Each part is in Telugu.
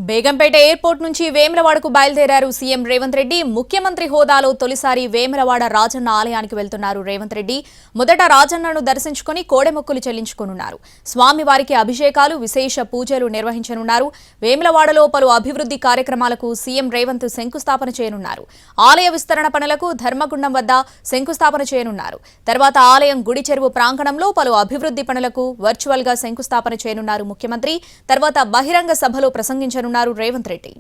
బేగంపేట ఎయిర్పోర్ట్ నుంచి వేములవాడకు బయలుదేరారు సీఎం రేవంత్ రెడ్డి. ముఖ్యమంత్రి హోదాలో తొలిసారి వేములవాడ రాజన్న ఆలయానికి వెళ్తున్నారు రేవంత్ రెడ్డి. మొదట రాజన్నను దర్శించుకుని కోడెమొక్కులు చెల్లించుకోనున్నారు. స్వామివారికి అభిషేకాలు, విశేష పూజలు నిర్వహించనున్నారు. వేములవాడలో పలు అభివృద్ధి కార్యక్రమాలకు సీఎం రేవంత్ శంకుస్థాపన చేయనున్నారు. ఆలయ విస్తరణ పనులకు ధర్మగుండం వద్ద శంకుస్థాపన చేయనున్నారు. తర్వాత ఆలయం గుడి చెరువు ప్రాంగణంలో పలు అభివృద్ధి పనులకు వర్చువల్ గా శంకుస్థాపన చేయనున్నారు ముఖ్యమంత్రి. తర్వాత బహిరంగ సభలో ప్రసంగించనున్నారు రేవంత్ రెడ్డి.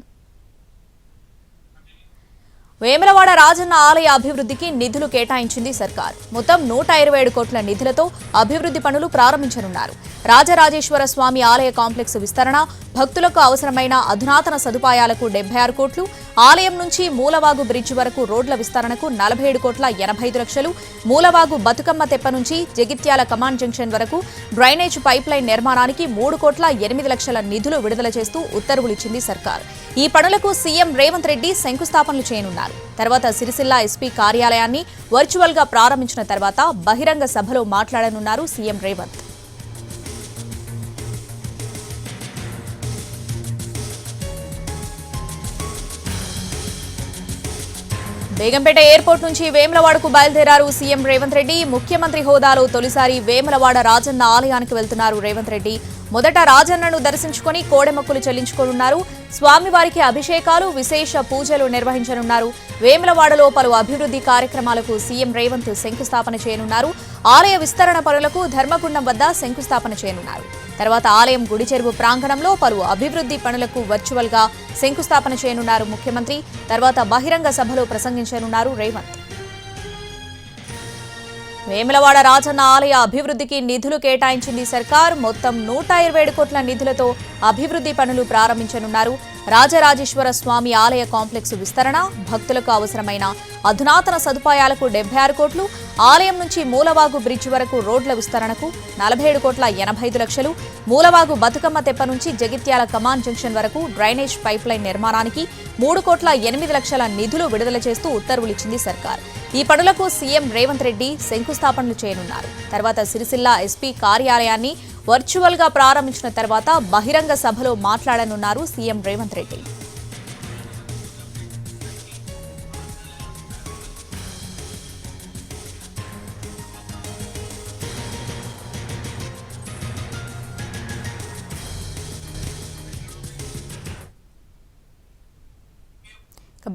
వేములవాడ రాజన్న ఆలయ అభివృద్ధికి నిధులు కేటాయించింది సర్కార్. మొత్తం 127 కోట్ల నిధులతో అభివృద్ధి పనులు ప్రారంభించనున్నారు. రాజరాజేశ్వర స్వామి ఆలయ కాంప్లెక్స్ విస్తరణ, భక్తులకు అవసరమైన అధునాతన సదుపాయాలకు 76 కోట్లు, ఆలయం నుంచి మూలవాగు బ్రిడ్జ్ వరకు రోడ్ల విస్తరణకు 47 కోట్ల 85 లక్షలు, మూలవాగు బతుకమ్మ తెప్ప నుంచి జగిత్యాల కమాండ్ జంక్షన్ వరకు డ్రైనేజ్ పైప్ లైన్ నిర్మాణానికి 3 కోట్ల 8 లక్షల నిధులు విడుదల చేస్తూ ఉత్తర్వులిచ్చింది సర్కార్. ఈ పనులకు సీఎం రేవంత్ రెడ్డి శంకుస్థాపనలు చేయనున్నారు. తర్వాత సిరిసిల్ల ఎస్పీ కార్యాలయాన్ని వర్చువల్ గా ప్రారంభించిన తర్వాత బహిరంగ సభలో మాట్లాడనున్నారు సీఎం రేవంత్. బేగంపేట ఎయిర్పోర్ట్ నుంచి వేములవాడకు బయలుదేరారు సీఎం రేవంత్ రెడ్డి. ముఖ్యమంత్రి హోదాలో తొలిసారి వేములవాడ రాజన్న ఆలయానికి వెళ్తున్నారు రేవంత్ రెడ్డి. మొదట రాజన్నను దర్శించుకుని కోడెమొక్కులు చెల్లించుకోనున్నారు. స్వామివారికి అభిషేకాలు, విశేష పూజలు నిర్వహించనున్నారు. వేములవాడలో పలు అభివృద్ధి కార్యక్రమాలకు సీఎం రేవంత్ శంకుస్థాపన చేయనున్నారు. ఆలయ విస్తరణ పనులకు ధర్మగుండం వద్ద శంకుస్థాపన చేయనున్నారు. తర్వాత ఆలయం గుడి చెరువు ప్రాంగణంలో పలు అభివృద్ధి పనులకు వర్చువల్ గా శంకుస్థాపన చేయనున్నారు ముఖ్యమంత్రి. తర్వాత బహిరంగ సభలో ప్రసంగించనున్నారు రేవంత్. వేములవాడ రాజన్న ఆలయ అభివృద్ధికి నిధులు కేటాయించింది సర్కార్. మొత్తం 127 కోట్ల నిధులతో అభివృద్ధి పనులు ప్రారంభించనున్నారు. రాజరాజేశ్వర స్వామి ఆలయ కాంప్లెక్స్ విస్తరణ, భక్తులకు అవసరమైన అధునాతన సదుపాయాలకు 76 కోట్లు, ఆలయం నుంచి మూలవాగు బ్రిడ్జ్ వరకు రోడ్ల విస్తరణకు 47 కోట్ల 85 లక్షలు, మూలవాగు బతుకమ్మ తెప్ప నుంచి జగిత్యాల కమాండ్ జంక్షన్ వరకు డ్రైనేజ్ పైప్ లైన్ నిర్మాణానికి 3 కోట్ల 8 లక్షల నిధులు విడుదల చేస్తూ ఉత్తర్వులిచ్చింది సర్కార్. ఈ పనులకు సీఎం రేవంత్ రెడ్డి శంకుస్థాపనలు చేయనున్నారు. తర్వాత సిరిసిల్ల ఎస్పీ కార్యాలయాన్ని వర్చువల్ గా ప్రారంభించిన తర్వాత బహిరంగ సభలో మాట్లాడనున్నారు సీఎం రేవంత్ రెడ్డి.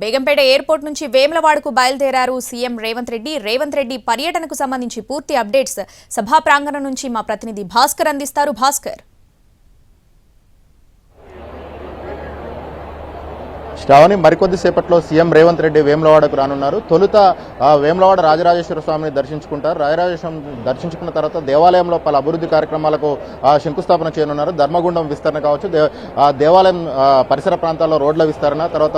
బేగంపేట ఎయిర్పోర్ట్ నుంచి వేములవాడకు బయలుదేరారు సీఎం రేవంత్ రెడ్డి. రేవంత్ రెడ్డి పర్యటనకు సంబంధించి పూర్తి అప్డేట్స్ సభా ప్రాంగణం నుంచి మా ప్రతినిధి భాస్కర్ అందిస్తారు. భాస్కర్. శ్రావణి, మరికొద్దిసేపట్లో సీఎం రేవంత్ రెడ్డి వేములవాడకు రానున్నారు. తొలుత వేములవాడ రాజరాజేశ్వర స్వామిని దర్శించుకుంటారు. రాజరాజేశ్వరం దర్శించుకున్న తర్వాత దేవాలయంలో పలు అభివృద్ధి కార్యక్రమాలకు శంకుస్థాపన చేయనున్నారు. ధర్మగుండం విస్తరణ కావచ్చు, దేవాలయం పరిసర ప్రాంతాల్లో రోడ్ల విస్తరణ, తర్వాత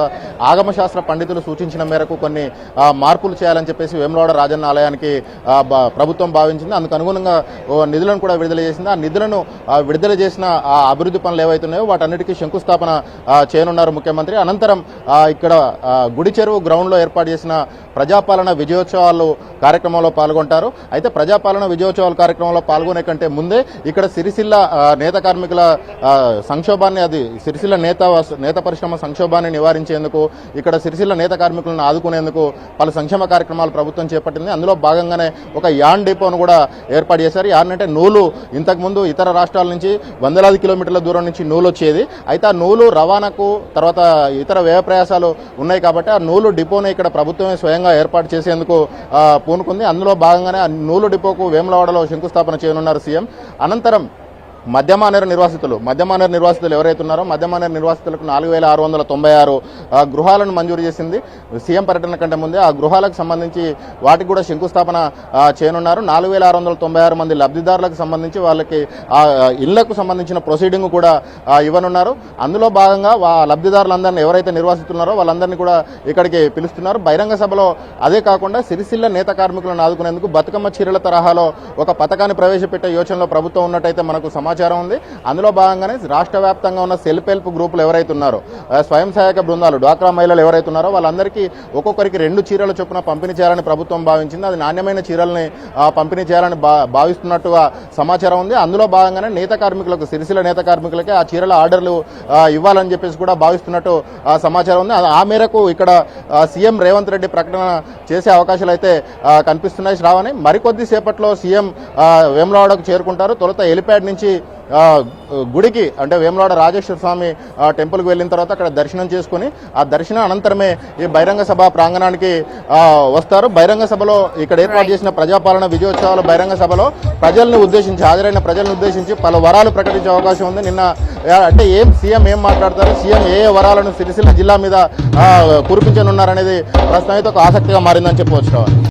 ఆగమశాస్త్ర పండితులు సూచించిన మేరకు కొన్ని మార్పులు చేయాలని చెప్పేసి వేములవాడ రాజన్న ఆలయానికి ప్రభుత్వం భావించింది. అందుకు అనుగుణంగా నిధులను కూడా విడుదల చేసింది. ఆ నిధులను విడుదల చేసిన ఆ అభివృద్ధి పనులు ఏవైతున్నాయో వాటన్నిటికీ శంకుస్థాపన చేయనున్నారు ముఖ్యమంత్రి. అనంతరం ఇక్కడ గుడి చెరువు గ్రౌండ్ లో ఏర్పాటు చేసిన ప్రజాపాలన విజయోత్సవాలు కార్యక్రమంలో పాల్గొంటారు. అయితే ప్రజాపాలన విజయోత్సవాల కార్యక్రమంలో పాల్గొనే కంటే ముందే ఇక్కడ సిరిసిల్ల నేత కార్మికుల సంక్షోభాన్ని, అది సిరిసిల్ల నేత పరిశ్రమ సంక్షోభాన్ని నివారించేందుకు, ఇక్కడ సిరిసిల్ల నేత కార్మికులను ఆదుకునేందుకు పలు సంక్షేమ కార్యక్రమాలు ప్రభుత్వం చేపట్టింది. అందులో భాగంగానే ఒక యాన్ డిపోను కూడా ఏర్పాటు చేశారు. యాన్ అంటే నూలు. ఇంతకుముందు ఇతర రాష్ట్రాల నుంచి వందలాది కిలోమీటర్ల దూరం నుంచి నూలు వచ్చేది. అయితే ఆ నూలు రవాణాకు, తర్వాత ఇతర వ్యయ ప్రయాసాలు ఉన్నాయి కాబట్టి ఆ నూలు డిపోని ఇక్కడ ప్రభుత్వమే స్వయంగా ఏర్పాటు చేసేందుకు పూనుకుంది. అందులో భాగంగానే ఆ నూలు డిపోకు వేములవాడలో శంకుస్థాపన చేయనున్నారు సీఎం. అనంతరం మధ్యమానేరు నిర్వాసితులు ఎవరైతే ఉన్నారో మధ్యమానేరు నిర్వాసితులకు 4696 గృహాలను మంజూరు చేసింది సీఎం పర్యటన కంటే ముందే. ఆ గృహాలకు సంబంధించి వాటికి కూడా శంకుస్థాపన చేయనున్నారు. 4696 మంది లబ్ధిదారులకు సంబంధించి వాళ్ళకి ఆ ఇళ్లకు సంబంధించిన ప్రొసీడింగ్ కూడా ఇవ్వనున్నారు. అందులో భాగంగా లబ్ధిదారులందరినీ ఎవరైతే నిర్వాసిస్తున్నారో వాళ్ళందరినీ కూడా ఇక్కడికి పిలుస్తున్నారు. బహిరంగ సభలో అదే కాకుండా సిరిసిల్ల నేత కార్మికులను ఆదుకునేందుకు బతుకమ్మ చీరల తరహాలో ఒక పథకాన్ని ప్రవేశపెట్టే యోచనలో ప్రభుత్వం ఉన్నట్టయితే మనకు సమాచారం ఉంది. అందులో భాగంగానే రాష్ట్ర వ్యాప్తంగా ఉన్న సెల్ఫ్ హెల్ప్ గ్రూపులు ఎవరైతే ఉన్నారో, స్వయం సహాయక బృందాలు, డ్వాక్రా మహిళలు ఎవరైతే ఉన్నారో వాళ్ళందరికీ ఒక్కొక్కరికి 2 చీరల చొప్పున పంపిణీ చేయాలని ప్రభుత్వం భావించింది. అది నాణ్యమైన చీరల్ని పంపిణీ చేయాలని భావిస్తున్నట్టుగా సమాచారం ఉంది. అందులో భాగంగానే నేత కార్మికులకు, సిరిసిల్ల నేత కార్మికులకే ఆ చీరల ఆర్డర్లు ఇవ్వాలని చెప్పేసి కూడా భావిస్తున్నట్టు సమాచారం ఉంది. ఆ మేరకు ఇక్కడ సీఎం రేవంత్ రెడ్డి ప్రకటన చేసే అవకాశాలు అయితే కనిపిస్తున్నాయి. శ్రావణి, మరికొద్ది సేపట్లో సీఎం వేములవాడకు చేరుకుంటారు. తొలుత హెలిప్యాడ్ నుంచి గుడికి, అంటే వేములవాడ రాజేశ్వర స్వామి టెంపుల్కి వెళ్ళిన తర్వాత అక్కడ దర్శనం చేసుకుని ఆ దర్శనం అనంతరమే ఈ బహిరంగ సభ ప్రాంగణానికి వస్తారు. బహిరంగ సభలో ఇక్కడ ఏర్పాటు చేసిన ప్రజాపాలన విజయోత్సవాల బహిరంగ సభలో ప్రజల్ని ఉద్దేశించి, హాజరైన ప్రజలను ఉద్దేశించి పలు వరాలు ప్రకటించే అవకాశం ఉంది. నిన్న అంటే సీఎం ఏం మాట్లాడతారు, సీఎం ఏ వరాలను సిరిసిల్ల జిల్లా మీద కురిపించనున్నారనేది ప్రస్తుతం అయితే ఒక ఆసక్తిగా మారిందని చెప్పవచ్చు.